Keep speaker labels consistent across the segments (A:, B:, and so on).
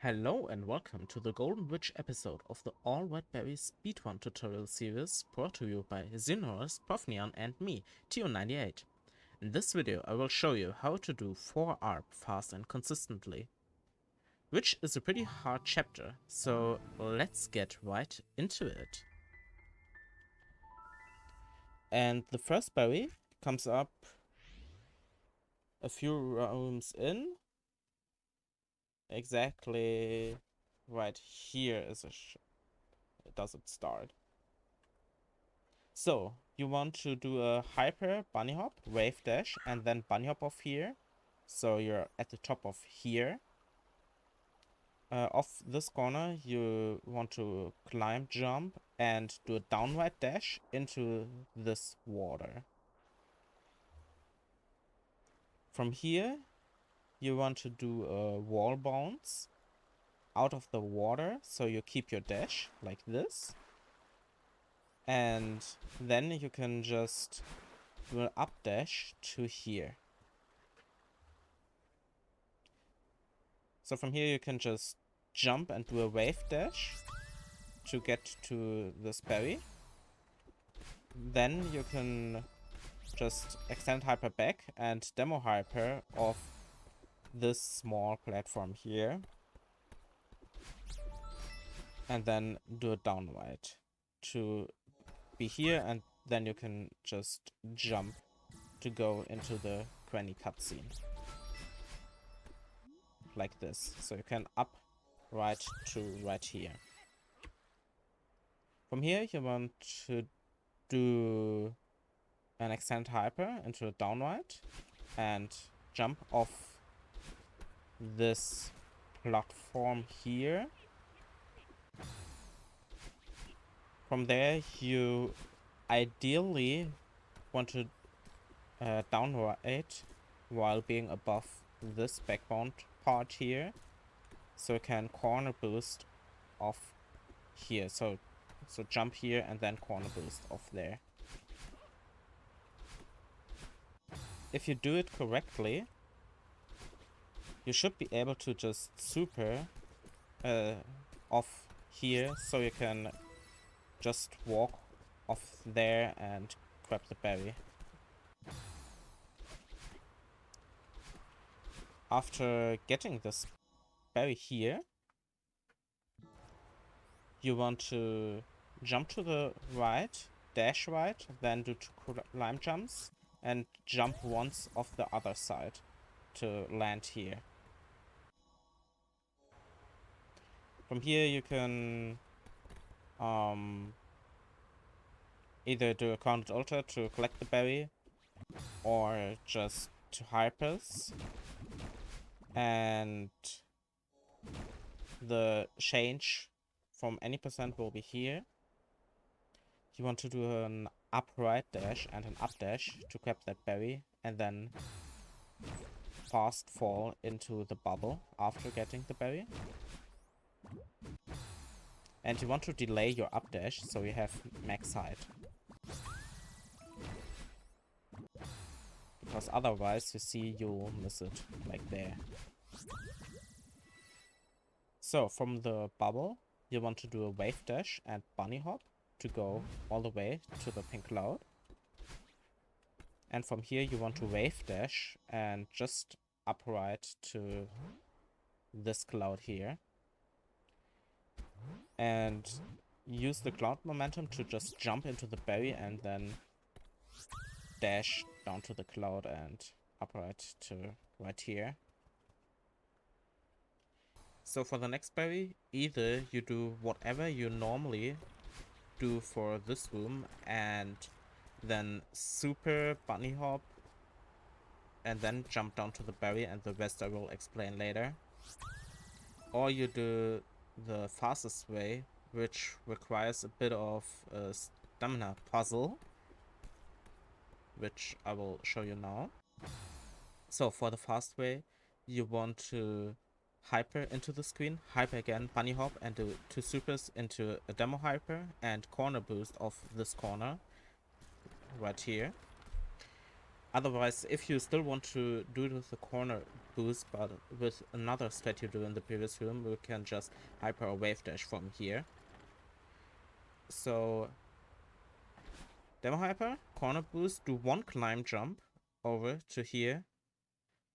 A: Hello and welcome to the Golden Witch episode of the All Whiteberry Speedrun tutorial series brought to you by Xenoras, profnyan and me, Tiyo98. In this video I will show you how to do 4 ARP fast and consistently, which is a pretty hard chapter, so let's get right into it. And the first berry comes up a few rooms in. Exactly right here is does it start. So you want to do a hyper bunny hop, wave dash, and then bunny hop off here. So you're at the top of here. Off this corner, you want to climb, jump, and do a downward dash into this water. From here, you want to do a wall bounce out of the water, so you keep your dash like this. And then you can just do an up dash to here. So from here you can just jump and do a wave dash to get to this berry. Then you can just extend hyper back and demo hyper off this small platform here. And then do a downward to be here, and then you can just jump to go into the granny cutscene. Like this. So you can up right to right here. From here you want to do an extend hyper into a downward and jump off this platform here. From there you ideally want to downward while being above this backbone part here, so you can corner boost off here. So jump here and then corner boost off there. If you do it correctly, you should be able to just super off here, so you can just walk off there and grab the berry. After getting this berry here, you want to jump to the right, dash right, then do 2 climb jumps, and jump once off the other side to land here. From here you can either do a counted ultra to collect the berry, or just 2 hypers, and the change from any percent will be here. You want to do an upright dash and an up dash to grab that berry, and then fast fall into the bubble after getting the berry. And you want to delay your up dash so you have max height, because otherwise you see you'll miss it, like there. So from the bubble you want to do a wave dash and bunny hop to go all the way to the pink cloud. And from here you want to wave dash and just upright to this cloud here. And use the cloud momentum to just jump into the berry and then dash down to the cloud and upright to right here. So for the next berry, either you do whatever you normally do for this room and then super bunny hop and then jump down to the berry, and the rest I will explain later. Or you do the fastest way, which requires a bit of a stamina puzzle, which I will show you now. So for the fast way, you want to hyper into the screen, hyper again, bunny hop, and do 2 supers into a demo hyper and corner boost off this corner right here. Otherwise, if you still want to do it with the corner boost, but with another stat you do in the previous room, we can just hyper or wave dash from here. So, demo hyper, corner boost, do one climb jump over to here,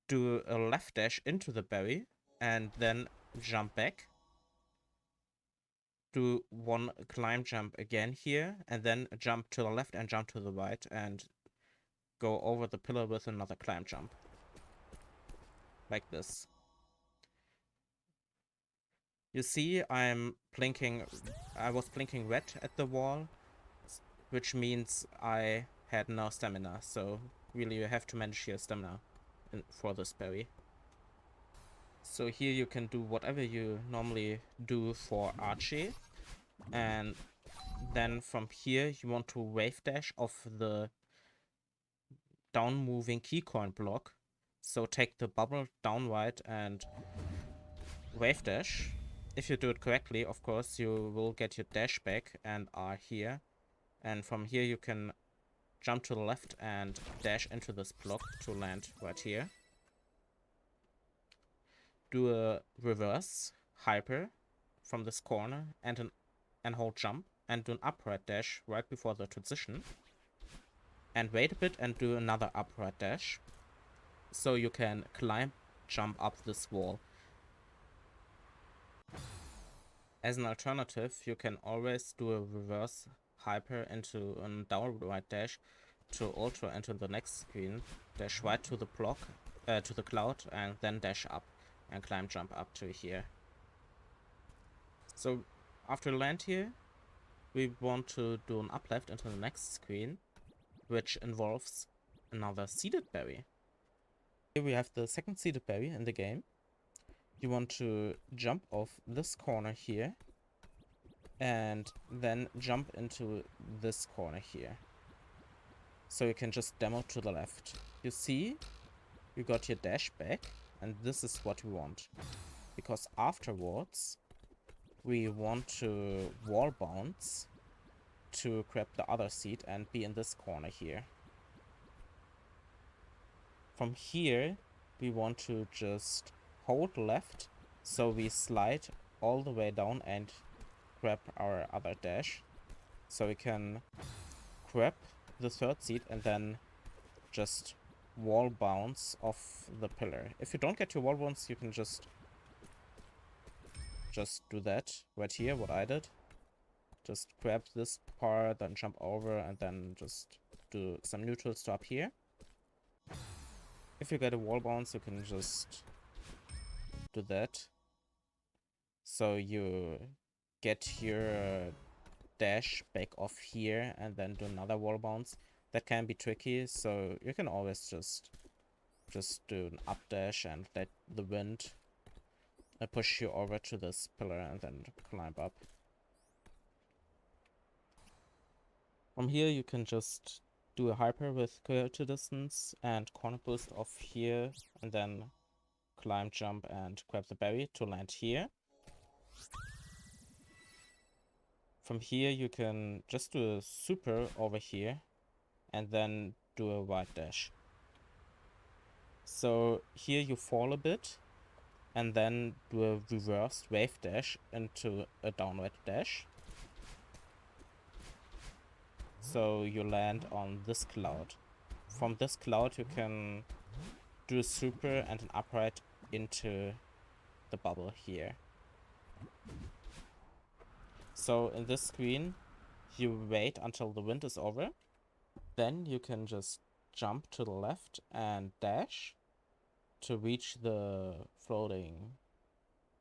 A: do a left dash into the berry, and then jump back. Do one climb jump again here, and then jump to the left and jump to the right, and go over the pillar with another climb jump. Like this. You see, I was blinking red at the wall, which means I had no stamina, so really you have to manage your stamina for this berry. So here you can do whatever you normally do for Archie, and then from here you want to wave dash off the down moving keycoin block. So take the bubble down right and wave dash. If you do it correctly, of course, you will get your dash back and are here. And from here you can jump to the left and dash into this block to land right here. Do a reverse hyper from this corner and hold jump, and do an upright dash right before the transition. And wait a bit and do another upright dash. So you can climb, jump up this wall. As an alternative, you can always do a reverse hyper into a downright dash to ultra into the next screen, dash right to the block, to the cloud, and then dash up and climb jump up to here. So after you land here, we want to do an uplift into the next screen, which involves another seeded berry. Here we have the second seeded berry in the game. You want to jump off this corner here and then jump into this corner here. So you can just demo to the left. You see, you got your dash back, and this is what we want. Because afterwards, we want to wall bounce to grab the other seat and be in this corner here. From here, we want to just hold left, so we slide all the way down and grab our other dash. So we can grab the third seat and then just wall bounce off the pillar. If you don't get your wall bounce, you can just do that right here, what I did. Just grab this part, then jump over, and then just do some neutrals to up here. If you get a wall bounce, you can just do that. So you get your dash back off here and then do another wall bounce. That can be tricky, so you can always just do an up dash and let the wind push you over to this pillar and then climb up. From here you can just do a hyper with coyote distance and corner boost off here, and then climb, jump, and grab the berry to land here. From here you can just do a super over here and then do a wide dash. So here you fall a bit and then do a reverse wave dash into a downward dash. So you land on this cloud. From this cloud you can do a super and an upright into the bubble here. So in this screen you wait until the wind is over. Then you can just jump to the left and dash to reach the floating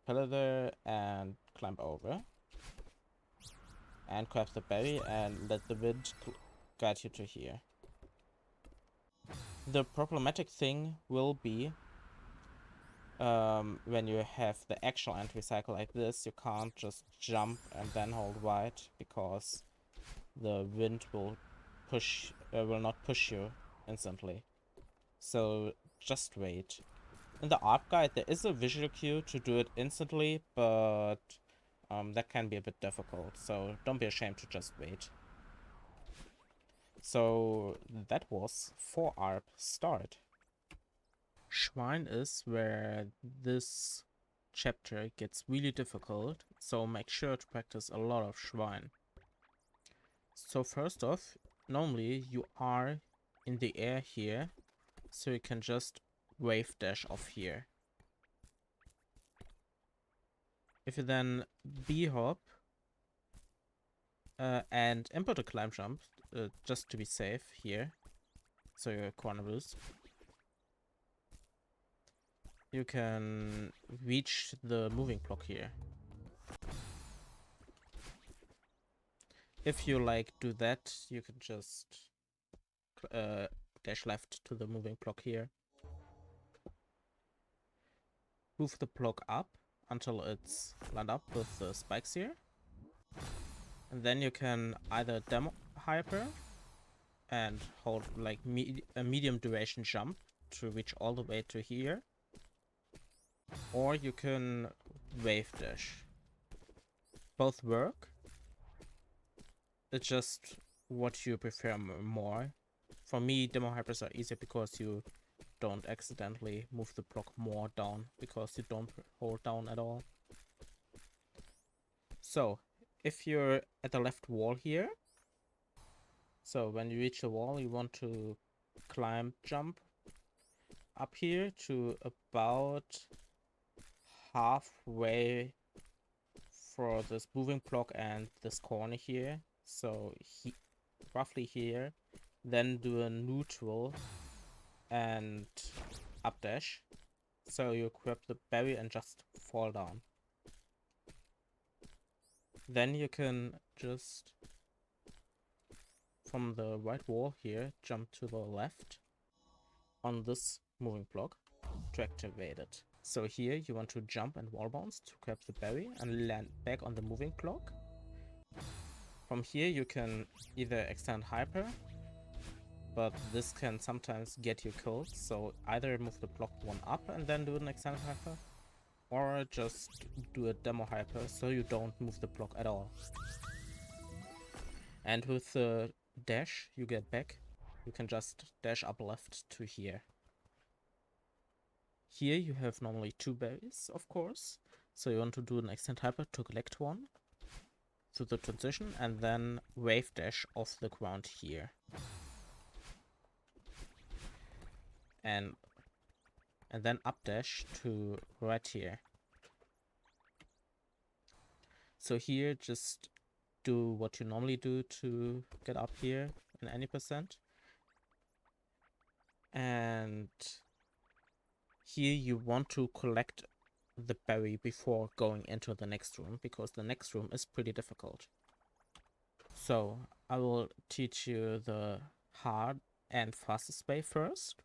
A: pillar there and climb over. And grab the berry and let the wind guide you to here. The problematic thing will be when you have the actual entry cycle like this, you can't just jump and then hold right, because the wind will not push you instantly. So just wait. In the art guide there is a visual cue to do it instantly, but that can be a bit difficult, so don't be ashamed to just wait. So that was 4 ARP start. Shrine is where this chapter gets really difficult, so make sure to practice a lot of Shrine. So first off, normally you are in the air here, so you can just wave dash off here. If you then B-hop and input a climb jump, just to be safe here, so your corner boost, you can reach the moving block here. If you like do that, you can just dash left to the moving block here. Move the block up until it's lined up with the spikes here. And then you can either demo hyper and hold like a medium duration jump to reach all the way to here. Or you can wave dash. Both work. It's just what you prefer more. For me, demo hypers are easier because you don't accidentally move the block more down because you don't hold down at all. So, if you're at the left wall here, so when you reach the wall, you want to climb jump up here to about halfway for this moving block and this corner here. So roughly here, then do a neutral and up dash. So you grab the berry and just fall down. Then you can just from the right wall here jump to the left on this moving block to activate it. So here you want to jump and wall bounce to grab the berry and land back on the moving block. From here you can either extend hyper, but this can sometimes get you killed, so either move the block one up and then do an extended hyper, or just do a demo hyper so you don't move the block at all. And with the dash you get back, you can just dash up left to here. Here you have normally two berries, of course, so you want to do an extend hyper to collect one through the transition and then wave dash off the ground here. And then up dash to right here. So here just do what you normally do to get up here in any percent. And here you want to collect the berry before going into the next room, because the next room is pretty difficult. So I will teach you the hard and fastest way first,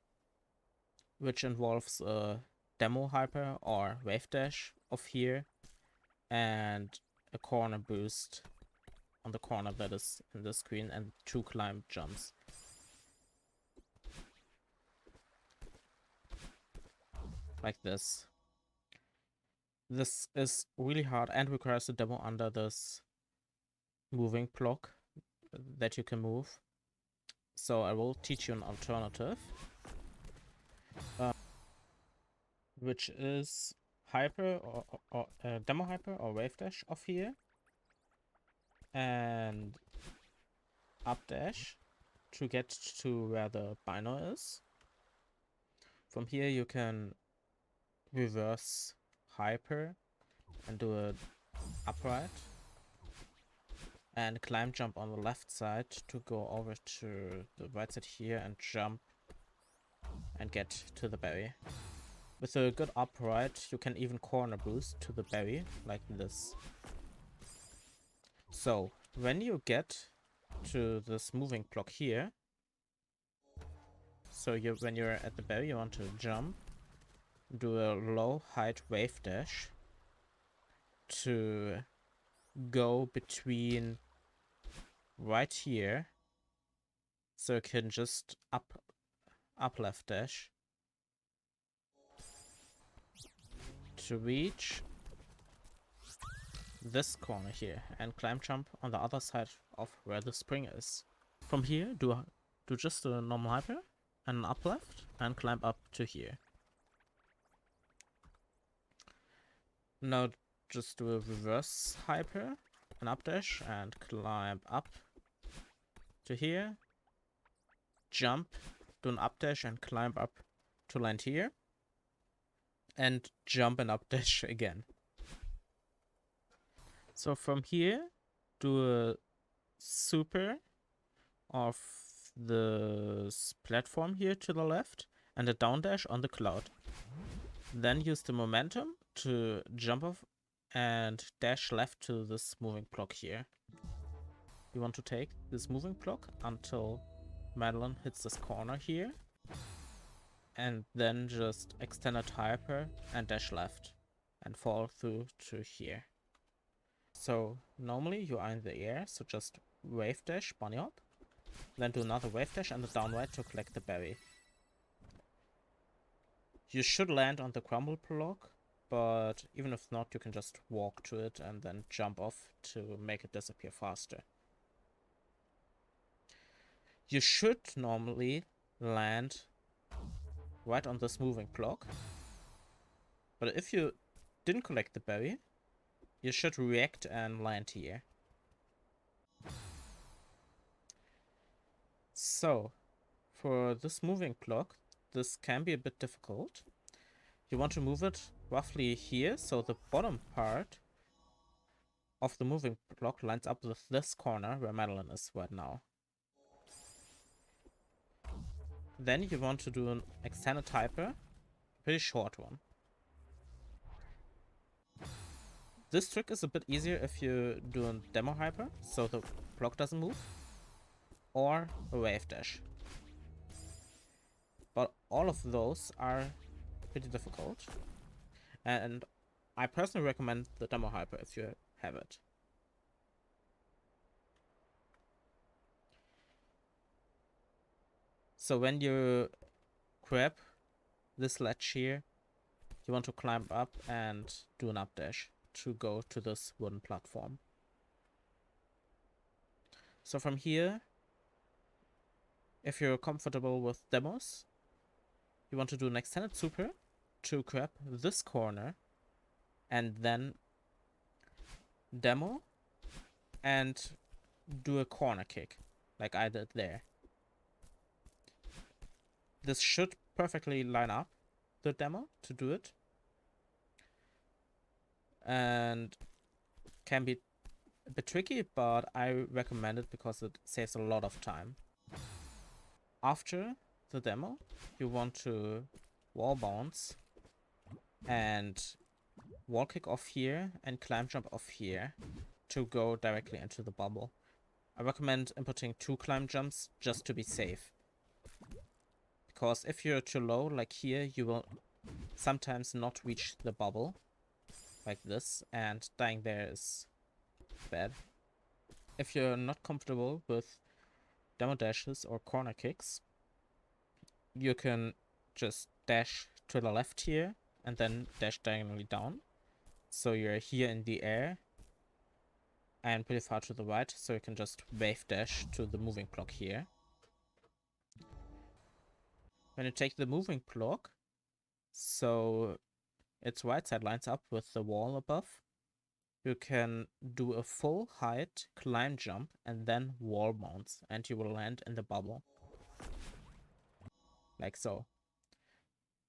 A: which involves a demo hyper or wave dash of here and a corner boost on the corner that is in the screen and 2 climb jumps. Like this. This is really hard and requires a demo under this moving block that you can move. So I will teach you an alternative, which is hyper or demo hyper or wave dash off here and up dash to get to where the bino is. From here you can reverse hyper and do a upright and climb jump on the left side to go over to the right side here and jump and get to the berry. With a good upright you can even corner boost to the berry like this. So when you get to this moving block here, so when you're at the berry you want to jump, do a low height wave dash to go between right here, so you can just up left dash to reach this corner here and climb jump on the other side of where the spring is. From here do just a normal hyper and an up left and climb up to here. Now just do a reverse hyper, an updash, and climb up to here. Jump, do an updash, and climb up to land here. And jump and updash again. So from here, do a super of the platform here to the left and a down dash on the cloud. Then use the momentum to jump off and dash left to this moving block here. You want to take this moving block until Madeline hits this corner here, and then just extend a hyper and dash left and fall through to here. So normally you are in the air, so just wave dash, bunny hop, then do another wave dash and a down right to collect the berry. You should land on the crumble block, but even if not, you can just walk to it and then jump off to make it disappear faster. You should normally land right on this moving block, but if you didn't collect the berry, you should react and land here. So, for this moving block, this can be a bit difficult. You want to move it roughly here, so the bottom part of the moving block lines up with this corner where Madeline is right now. Then you want to do an extended hyper, pretty short one. This trick is a bit easier if you do a demo hyper, so the block doesn't move, or a wave dash. But all of those are pretty difficult, and I personally recommend the demo hyper if you have it. So when you grab this ledge here, you want to climb up and do an updash to go to this wooden platform. So from here, if you're comfortable with demos, you want to do an extended super to grab this corner and then demo and do a corner kick like I did there. This should perfectly line up the demo to do it, and can be a bit tricky, but I recommend it because it saves a lot of time. After the demo, you want to wall bounce and wall kick off here and climb jump off here to go directly into the bubble. I recommend inputting 2 climb jumps just to be safe, because if you're too low, like here, you will sometimes not reach the bubble like this, and dying there is bad. If you're not comfortable with demo dashes or corner kicks, you can just dash to the left here and then dash diagonally down, so you're here in the air and pretty far to the right, so you can just wave dash to the moving block here. When you take the moving block, so its right side lines up with the wall above, you can do a full height climb jump and then wall bounce, and you will land in the bubble. Like so.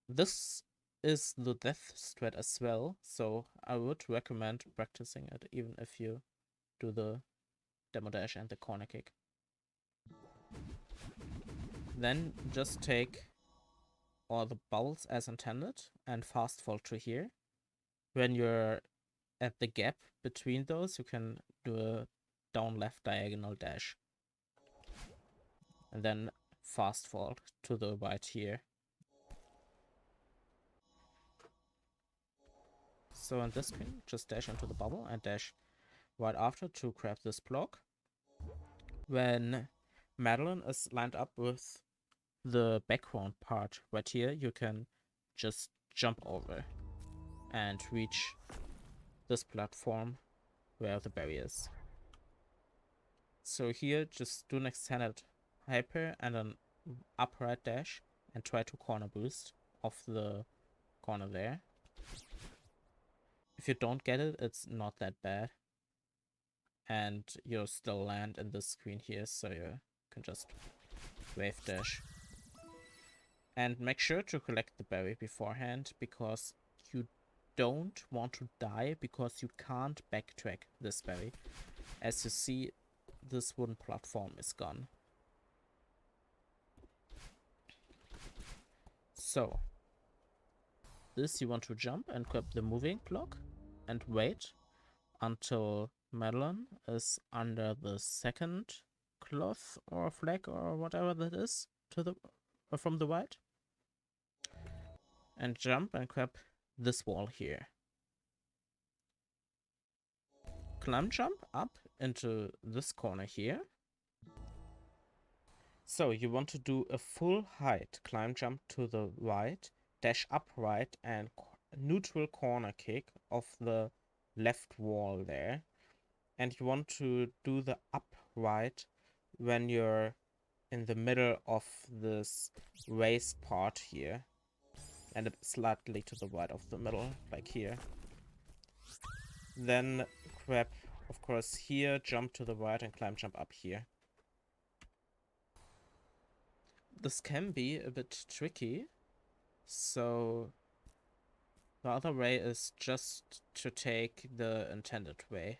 A: This is the death strat as well, so I would recommend practicing it even if you do the demo dash and the corner kick. Then just take all the bubbles as intended and fast fall to here. When you're at the gap between those, you can do a down left diagonal dash and then fast fall to the right here. So in this screen, just dash into the bubble and dash right after to grab this block. When Madeline is lined up with the background part right here, you can just jump over and reach this platform where the berry is. So here, just do an extended hyper and an upright dash and try to corner boost off the corner there. If you don't get it, it's not that bad. And you'll still land in this screen here, so you can just wave dash. And make sure to collect the berry beforehand, because you don't want to die because you can't backtrack this berry. As you see, this wooden platform is gone. So, this you want to jump and grab the moving block and wait until Madeline is under the second cloth or flag or whatever that is to the from the right. And jump and grab this wall here. Climb jump up into this corner here. So you want to do a full height climb jump to the right, dash upright and neutral corner kick of the left wall there. And you want to do the upright when you're in the middle of this raised part here. And slightly to the right of the middle, like here. Then grab, of course, here, jump to the right and climb jump up here. This can be a bit tricky, so the other way is just to take the intended way,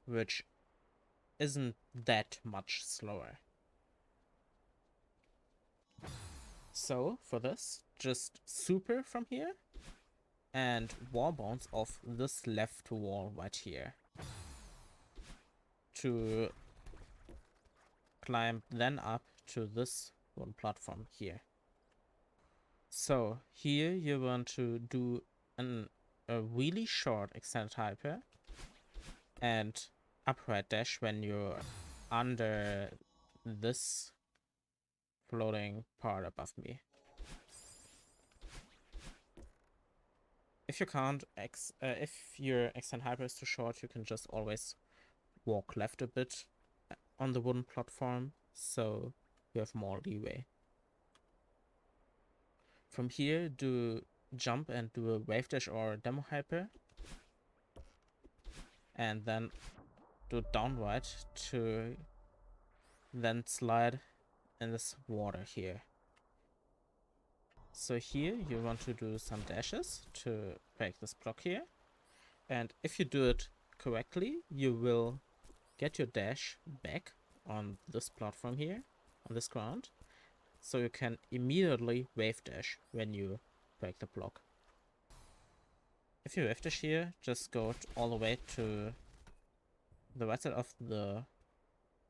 A: which isn't that much slower. So for this, just super from here and wall bounce off this left wall right here to climb then up to this one platform here. So here you want to do a really short extended hyper and upright dash when you're under this floating part above me. If you can't, if your extend hyper is too short, you can just always walk left a bit on the wooden platform, so you have more leeway. From here, do jump and do a wave dash or demo hyper, and then do downward to then slide in this water here. So here you want to do some dashes to break this block here, and if you do it correctly, you will get your dash back on this platform here, on this ground, so you can immediately wave dash when you break the block. If you wave dash here, just go all the way to the right side of the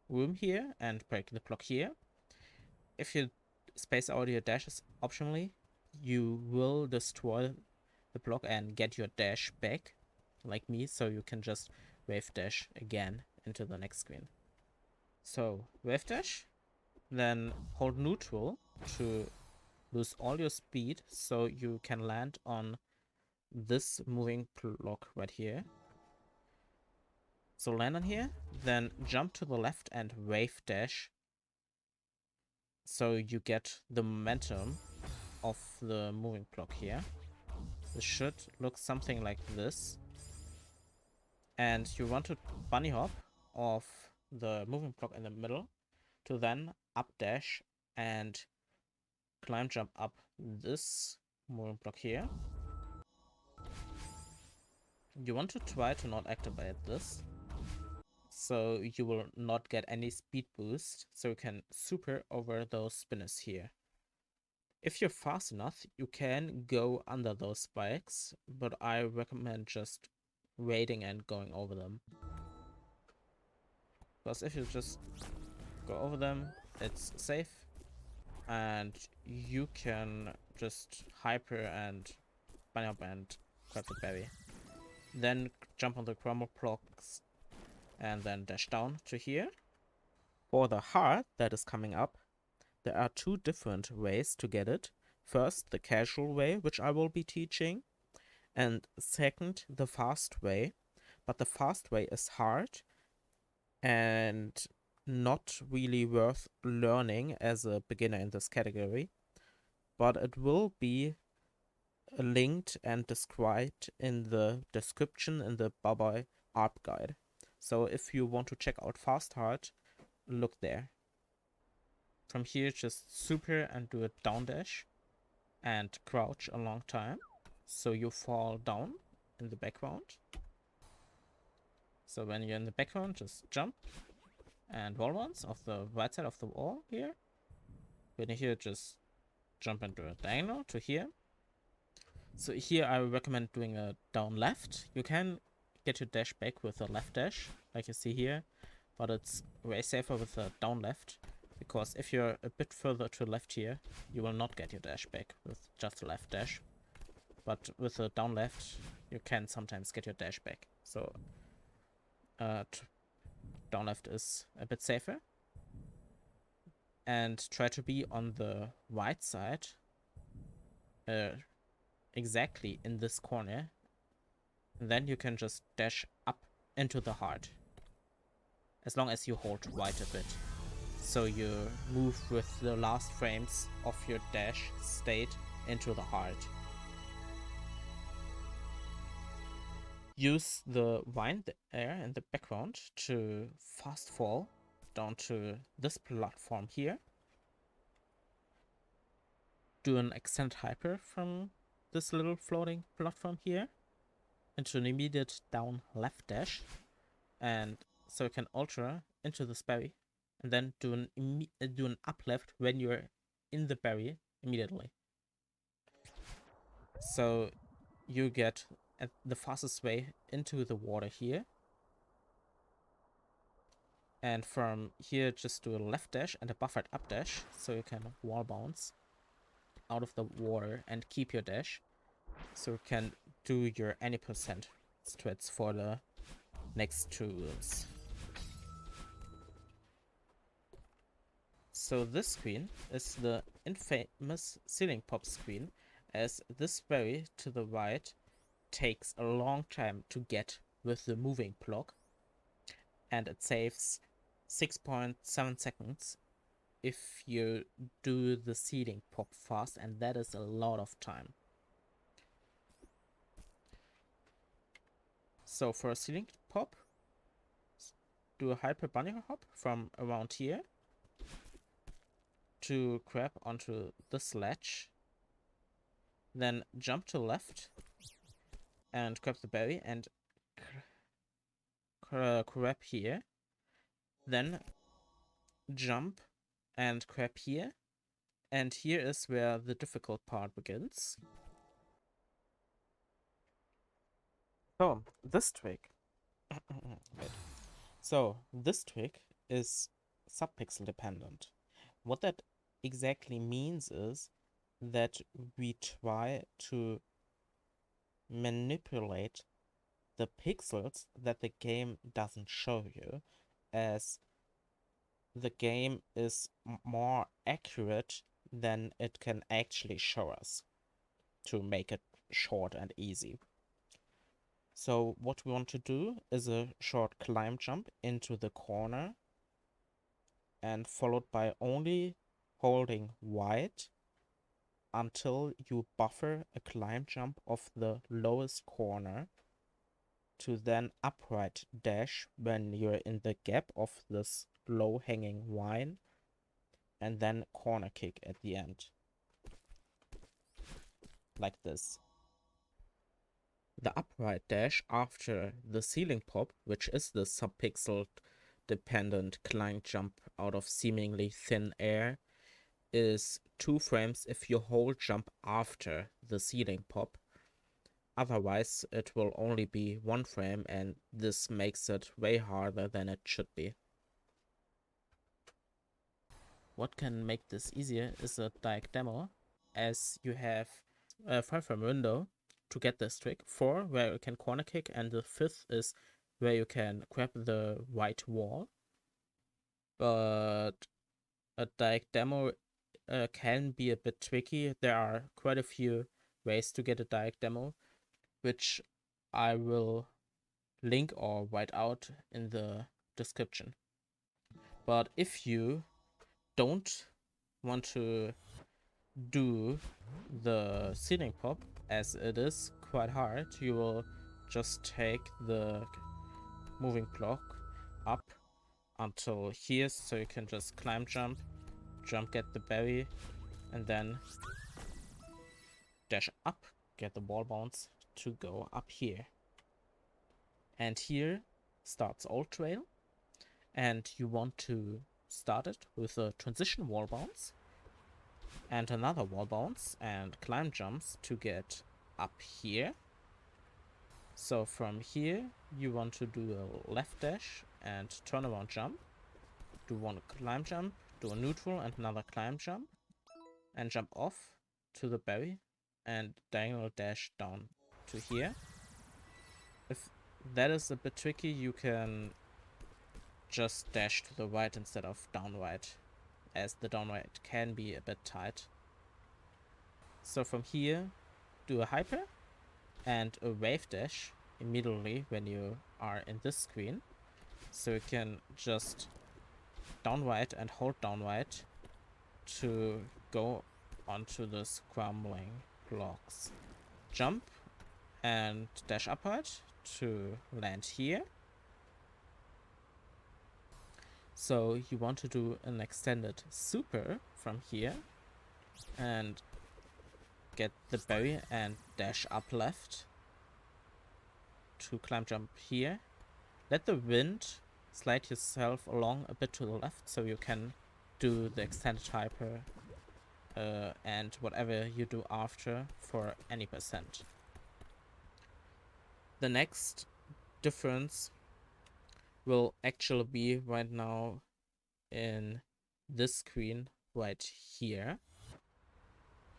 A: room here and break the block here. If you space out your dashes optionally, you will destroy the block and get your dash back, like me, so you can just wave dash again into the next screen. So wave dash, then hold neutral to lose all your speed so you can land on this moving block right here. So land on here, then jump to the left and wave dash so you get the momentum of the moving block here. This should look something like this. And you want to bunny hop off the moving block in the middle to then up dash and climb jump up this moving block here. You want to try to not activate this, so you will not get any speed boost, so you can super over those spinners here. If you're fast enough, you can go under those spikes, but I recommend just waiting and going over them. Because if you just go over them, it's safe, and you can just hyper and bunny up and grab the berry. Then jump on the crumble blocks and then dash down to here. For the heart that is coming up, there are two different ways to get it. First, the casual way, which I will be teaching, and second, the fast way. But the fast way is hard and not really worth learning as a beginner in this category, but it will be linked and described in the description in the Bye ARP guide. So if you want to check out fast hard, look there. From here, just super and do a down dash and crouch a long time, so you fall down in the background. So when you're in the background, just jump and wall once off the right side of the wall here. When you're here, just jump into a diagonal to here. So here I recommend doing a down left. You can get your dash back with a left dash, like you see here, but it's way safer with a down left, because if you're a bit further to left here, you will not get your dash back with just a left dash. But with a down left, you can sometimes get your dash back. So down left is a bit safer. And try to be on the right side, exactly in this corner. And then you can just dash up into the heart, as long as you hold right a bit. So you move with the last frames of your dash state into the heart. Use the vine there in the background to fast fall down to this platform here. Do an extend hyper from this little floating platform here into an immediate down left dash, and so you can ultra into this berry and then do an up left when you're in the berry immediately. So you get at the fastest way into the water here, and from here just do a left dash and a buffered up dash, so you can wall bounce out of the water and keep your dash, so you can do your any percent strats for the next two rooms. So this screen is the infamous ceiling pop screen, as this berry to the right takes a long time to get with the moving block, and it saves 6.7 seconds if you do the ceiling pop fast, and that is a lot of time. So for a ceiling pop, do a hyper bunny hop from around here to grab onto this ledge, then jump to left and grab the berry and grab here, then jump and grab here, and here is where the difficult part begins. So this trick so this trick is subpixel dependent. What that exactly means is that we try to manipulate the pixels that the game doesn't show you, as the game is more accurate than it can actually show us, to make it short and easy. So what we want to do is a short climb jump into the corner, and followed by only holding right until you buffer a climb jump of the lowest corner, to then upright dash when you're in the gap of this low hanging vine, and then corner kick at the end, like this. The upright dash after the ceiling pop, which is the subpixel dependent climb jump out of seemingly thin air, is 2 frames if you hold jump after the ceiling pop. Otherwise, it will only be 1 frame, and this makes it way harder than it should be. What can make this easier is a direct demo, as you have a 5-frame window to get this trick, 4 where you can corner kick, and the 5th is where you can grab the right wall. But a direct demo can be a bit tricky. There are quite a few ways to get a direct demo, which I will link or write out in the description. But if you don't want to do the ceiling pop as it is quite hard, you will just take the moving block up until here, so you can just climb jump, get the berry, and then dash up, get the wall bounce to go up here. And here starts old trail, and you want to start it with a transition wall bounce and another wall bounce and climb jumps to get up here. So from here you want to do a left dash and turn around jump, do one climb jump, do a neutral and another climb jump, and jump off to the berry and diagonal dash down to here. If that is a bit tricky, you can just dash to the right instead of down right, as the down right can be a bit tight. So from here, do a hyper and a wave dash immediately when you are in this screen. So you can just down right and hold down right to go onto the scrambling blocks. Jump and dash upright to land here. So you want to do an extended super from here and get the berry and dash up left to climb jump here. Let the wind slide yourself along a bit to the left so you can do the extended hyper and whatever you do after for any percent. The next difference will actually be right now in this screen right here.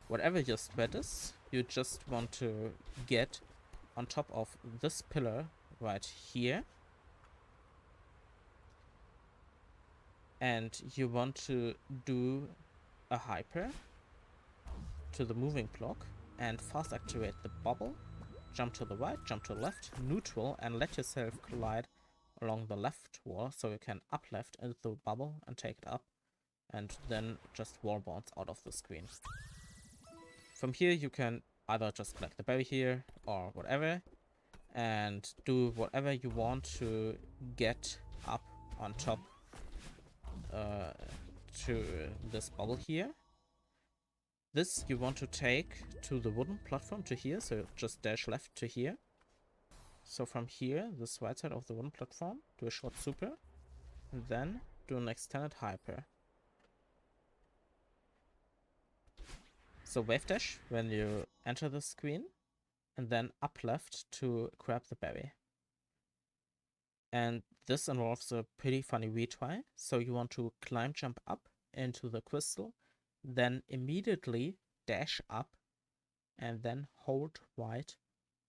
A: Whatever your spread is, you just want to get on top of this pillar right here. And you want to do a hyper to the moving block and fast activate the bubble. Jump to the right, jump to the left, neutral, and let yourself collide along the left wall so you can up left into the bubble and take it up, and then just wall bounce out of the screen. From here you can either just collect the berry here or whatever and do whatever you want to get up on top to this bubble here. This you want to take to the wooden platform to here, so just dash left to here. So from here, this right side of the wooden platform, do a short super, and then do an extended hyper. So wave dash when you enter the screen, and then up left to grab the berry. And this involves a pretty funny retry, so you want to climb jump up into the crystal, then immediately dash up, and then hold right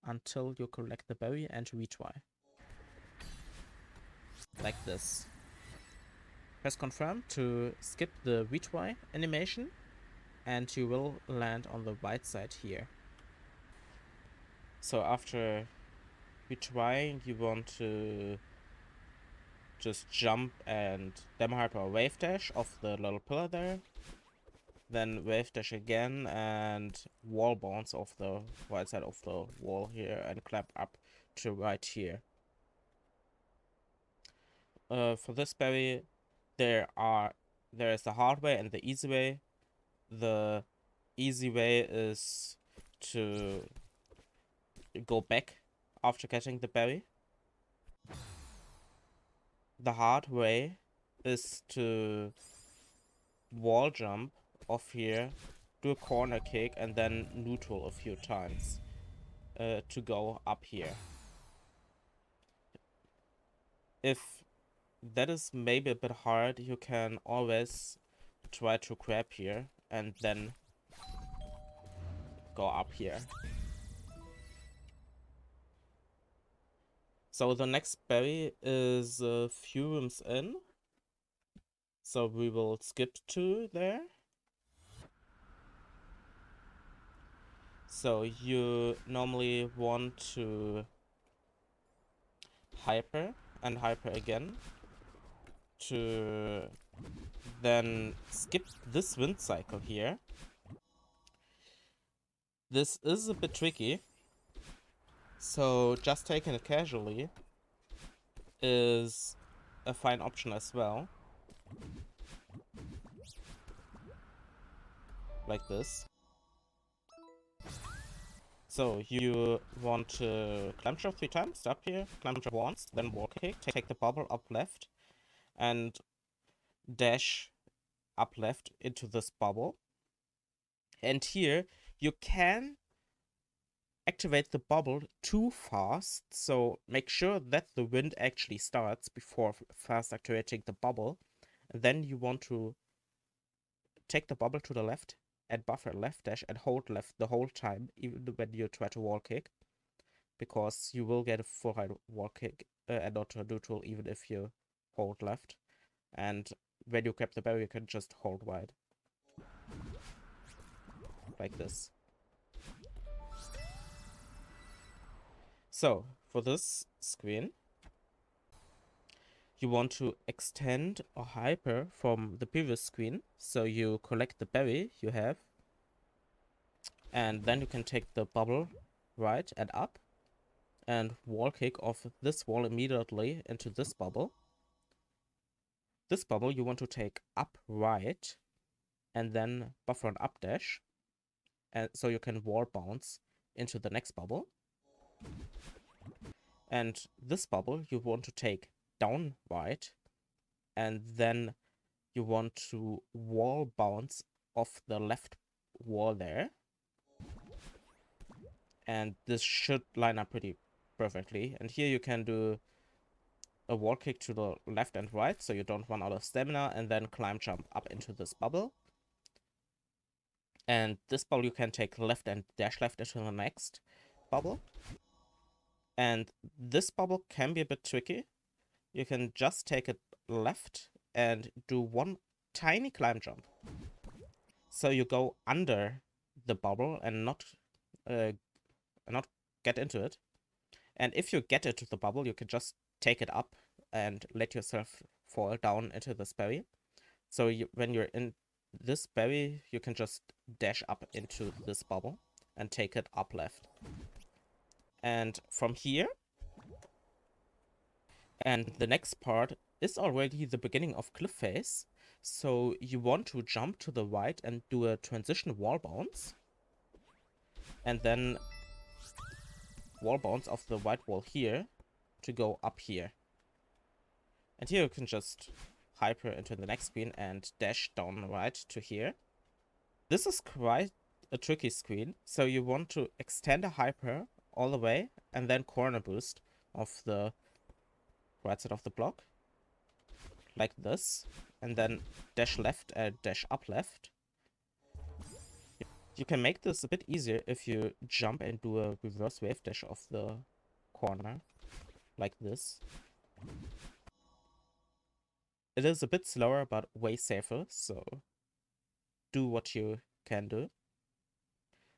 A: until you collect the berry and retry. Like this. Press confirm to skip the retry animation, and you will land on the right side here. So after retrying, you want to just jump and demo hyper or wave dash off the little pillar there. Then wave dash again and wall bounce off the right side of the wall here and climb up to right here. For this berry, there is the hard way and the easy way. The easy way is to go back after getting the berry. The hard way is to wall jump off here, do a corner kick, and then neutral a few times to go up here. If that is maybe a bit hard, you can always try to grab here and then go up here. So the next berry is a few rooms in, so we will skip to there. So you normally want to hyper and hyper again to then skip this wind cycle here This is a bit tricky, so just taking it casually is a fine option as well. Like this. So you want to climb jump 3 times, up here, climb jump once, then wall kick, take the bubble up left, and dash up left into this bubble. And here you can activate the bubble too fast, so make sure that the wind actually starts before fast activating the bubble. And then you want to take the bubble to the left and buffer left dash and hold left the whole time, even when you try to wall kick, because you will get a full high wall kick and not a neutral even if you hold left. And when you grab the barrier, you can just hold wide. Like this. So, for this screen, you want to extend a hyper from the previous screen. So you collect the berry you have, and then you can take the bubble right and up, and wall kick off this wall immediately into this bubble. This bubble you want to take up right, and then buffer an up dash, and so you can wall bounce into the next bubble. And this bubble you want to take down right, and then you want to wall bounce off the left wall there. And this should line up pretty perfectly. And here you can do a wall kick to the left and right, so you don't run out of stamina, and then climb jump up into this bubble. And this bubble you can take left and dash left into the next bubble. And this bubble can be a bit tricky. You can just take it left and do one tiny climb jump. So you go under the bubble and not get into it. And if you get into the bubble, you can just take it up and let yourself fall down into this berry. So when you're in this berry, you can just dash up into this bubble and take it up left. And from here, and the next part is already the beginning of cliff phase. So you want to jump to the right and do a transition wall bounce. And then wall bounce off the white wall here to go up here. And here you can just hyper into the next screen and dash down right to here. This is quite a tricky screen, so you want to extend a hyper all the way and then corner boost off the right side of the block, like this, and then dash left and dash up left. You can make this a bit easier if you jump and do a reverse wave dash off the corner, like this. It is a bit slower, but way safer, so do what you can do.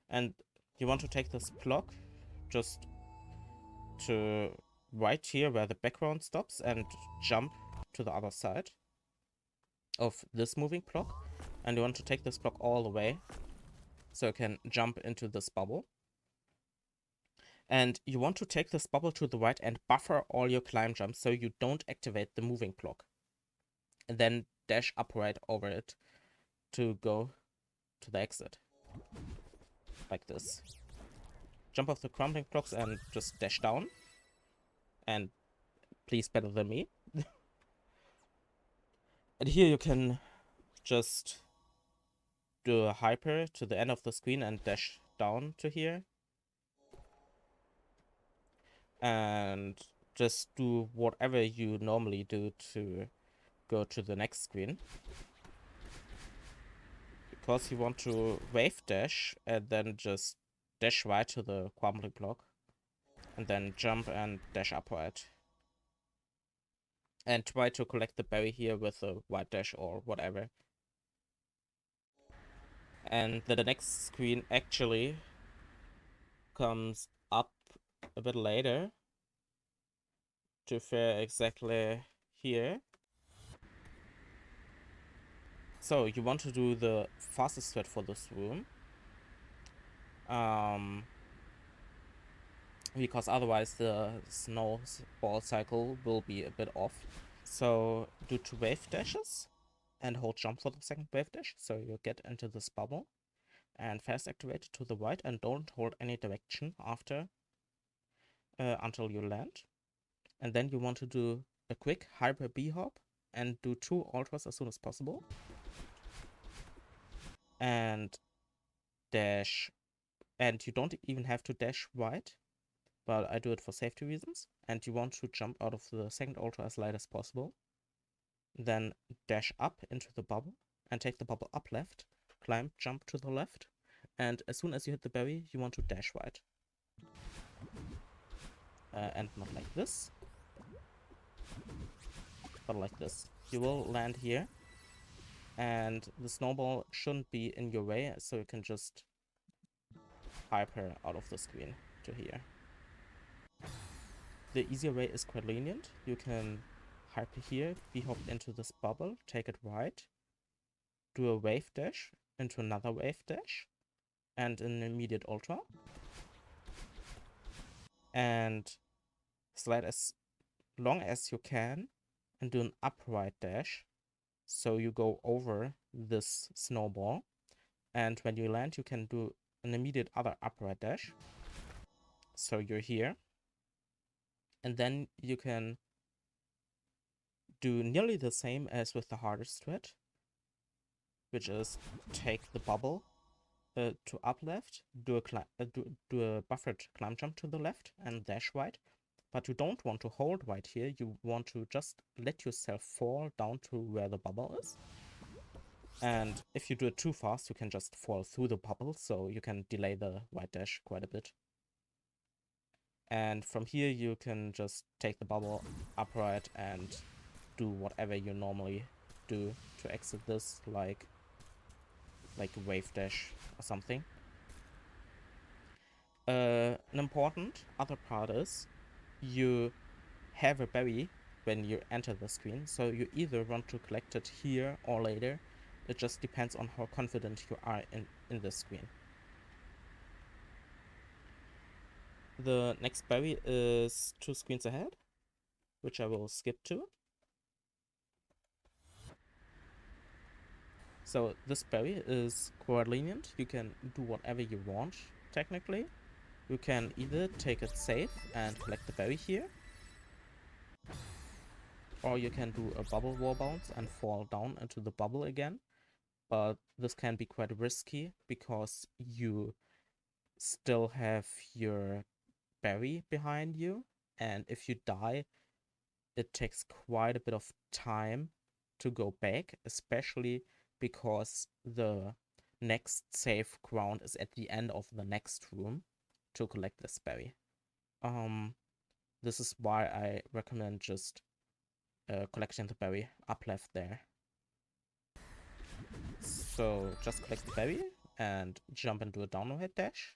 A: And you want to take this block just to right here where the background stops and jump to the other side of this moving block. And you want to take this block all the way so you can jump into this bubble. And you want to take this bubble to the right and buffer all your climb jumps so you don't activate the moving block. And then dash upright over it to go to the exit. Like this. Jump off the crumbling blocks and just dash down. And please better than me. And here you can just do a hyper to the end of the screen and dash down to here. And just do whatever you normally do to go to the next screen. Because you want to wave dash and then just dash right to the crumbling block. And then jump and dash upright. And try to collect the berry here with a white dash or whatever. And the next screen actually comes up a bit later to fare exactly here. So you want to do the fastest thread for this room. Because otherwise the snowball cycle will be a bit off. So do 2 wave dashes and hold jump for the second wave dash, so you get into this bubble, and fast activate it to the right and don't hold any direction after until you land. And then you want to do a quick hyper B hop and do 2 ultras as soon as possible. And dash, and you don't even have to dash right, but I do it for safety reasons. And you want to jump out of the second ultra as light as possible. Then dash up into the bubble and take the bubble up left, climb, jump to the left, and as soon as you hit the berry, you want to dash right. And not like this, but like this. You will land here, and the snowball shouldn't be in your way, so you can just hyper out of the screen to here. The easier way is quite lenient. You can hyper here, V-hop into this bubble, take it right, do a wave dash into another wave dash, and an immediate ultra. And slide as long as you can and do an upright dash. So you go over this snowball. And when you land, you can do an immediate other upright dash. So you're here. And then you can do nearly the same as with the hardest thread, which is take the bubble to up left, do a buffered climb jump to the left and dash right. But you don't want to hold right here, you want to just let yourself fall down to where the bubble is. And if you do it too fast, you can just fall through the bubble, so you can delay the right dash quite a bit. And from here you can just take the bubble upright and do whatever you normally do to exit this, like a wave dash or something. An important other part is you have a berry when you enter the screen, so you either want to collect it here or later. It just depends on how confident you are in the screen. The next berry is 2 screens ahead, which I will skip to. So this berry is quite lenient. You can do whatever you want, technically. You can either take it safe and collect the berry here, or you can do a bubble wall bounce and fall down into the bubble again. But this can be quite risky because you still have your berry behind you, and if you die, it takes quite a bit of time to go back, especially because the next safe ground is at the end of the next room to collect this berry. This is why I recommend just collecting the berry up left there. So just collect the berry and jump into a downward dash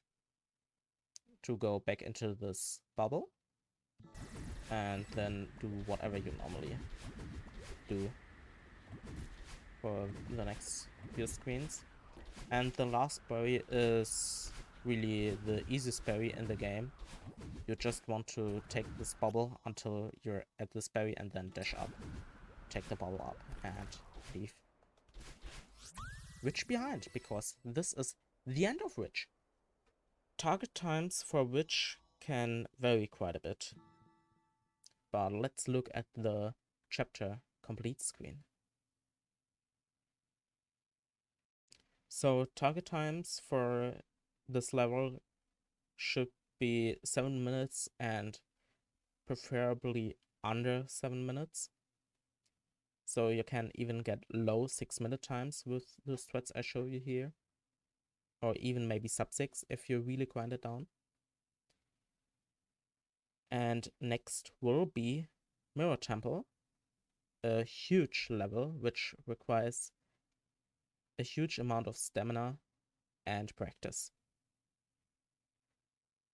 A: to go back into this bubble, and then do whatever you normally do for the next few screens. And the last berry is really the easiest berry in the game. You just want to take this bubble until you're at this berry and then dash up, take the bubble up and leave Witch behind, because this is the end of Witch. Target times for Witch can vary quite a bit, but let's look at the chapter complete screen. So target times for this level should be 7 minutes and preferably under 7 minutes. So you can even get low 6-minute times with the threads I show you here, or even maybe sub 6 if you really grind it down. And next will be Mirror Temple, a huge level which requires a huge amount of stamina and practice.